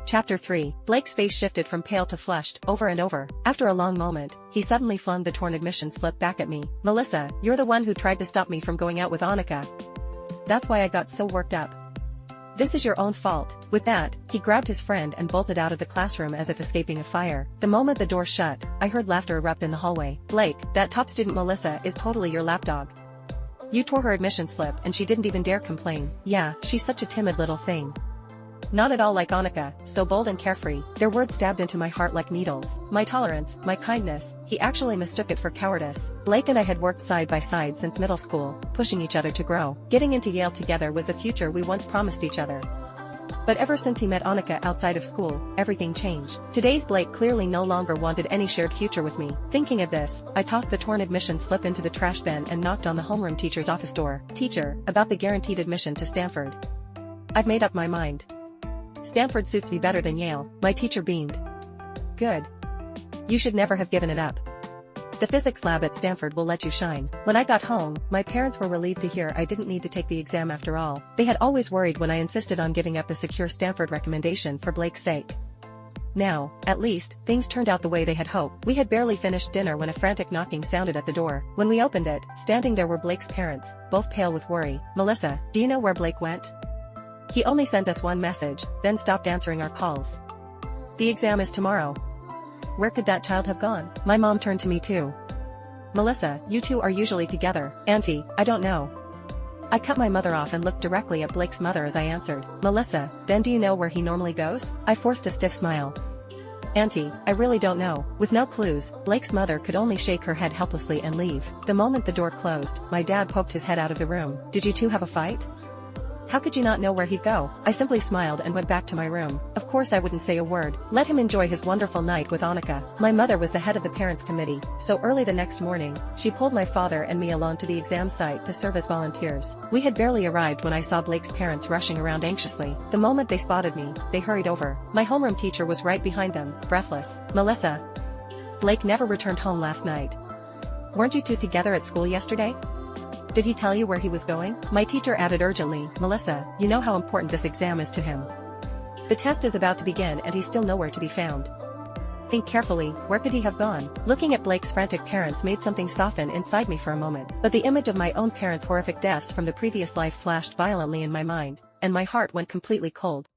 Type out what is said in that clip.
Chapter 3. Blake's face shifted from pale to flushed, over and over. After a long moment, he suddenly flung the torn admission slip back at me. "Melissa, you're the one who tried to stop me from going out with Annika. That's why I got so worked up. This is your own fault." With that, he grabbed his friend and bolted out of the classroom as if escaping a fire. The moment the door shut, I heard laughter erupt in the hallway. "Blake, that top student Melissa is totally your lapdog. You tore her admission slip and she didn't even dare complain. Yeah, she's such a timid little thing. Not at all like Annika, so bold and carefree." Their words stabbed into my heart like needles. My tolerance, my kindness, he actually mistook it for cowardice. Blake and I had worked side by side since middle school, pushing each other to grow. Getting into Yale together was the future we once promised each other. But ever since he met Annika outside of school, everything changed. Today's Blake clearly no longer wanted any shared future with me. Thinking of this, I tossed the torn admission slip into the trash bin and knocked on the homeroom teacher's office door. "Teacher, about the guaranteed admission to Stanford. I've made up my mind. Stanford suits me better than Yale." My teacher beamed. "Good. You should never have given it up. The physics lab at Stanford will let you shine." When I got home, my parents were relieved to hear I didn't need to take the exam after all. They had always worried when I insisted on giving up the secure Stanford recommendation for Blake's sake. Now, at least, things turned out the way they had hoped. We had barely finished dinner when a frantic knocking sounded at the door. When we opened it, standing there were Blake's parents, both pale with worry. "Melissa, do you know where Blake went? He only sent us one message, then stopped answering our calls. The exam is tomorrow. Where could that child have gone?" My mom turned to me too. "Melissa, you two are usually together." "Auntie, I don't know." I cut my mother off and looked directly at Blake's mother as I answered. "Melissa, then do you know where he normally goes?" I forced a stiff smile. "Auntie, I really don't know." With no clues, Blake's mother could only shake her head helplessly and leave. The moment the door closed, my dad poked his head out of the room. "Did you two have a fight? How could you not know where he'd go?" I simply smiled and went back to my room. Of course I wouldn't say a word. Let him enjoy his wonderful night with Annika. My mother was the head of the parents' committee, so early the next morning, she pulled my father and me along to the exam site to serve as volunteers. We had barely arrived when I saw Blake's parents rushing around anxiously. The moment they spotted me, they hurried over. My homeroom teacher was right behind them, breathless. "Melissa, Blake never returned home last night. Weren't you two together at school yesterday? Did he tell you where he was going?" My teacher added urgently, "Melissa, you know how important this exam is to him. The test is about to begin and he's still nowhere to be found. Think carefully, where could he have gone?" Looking at Blake's frantic parents made something soften inside me for a moment, but the image of my own parents' horrific deaths from the previous life flashed violently in my mind, and my heart went completely cold.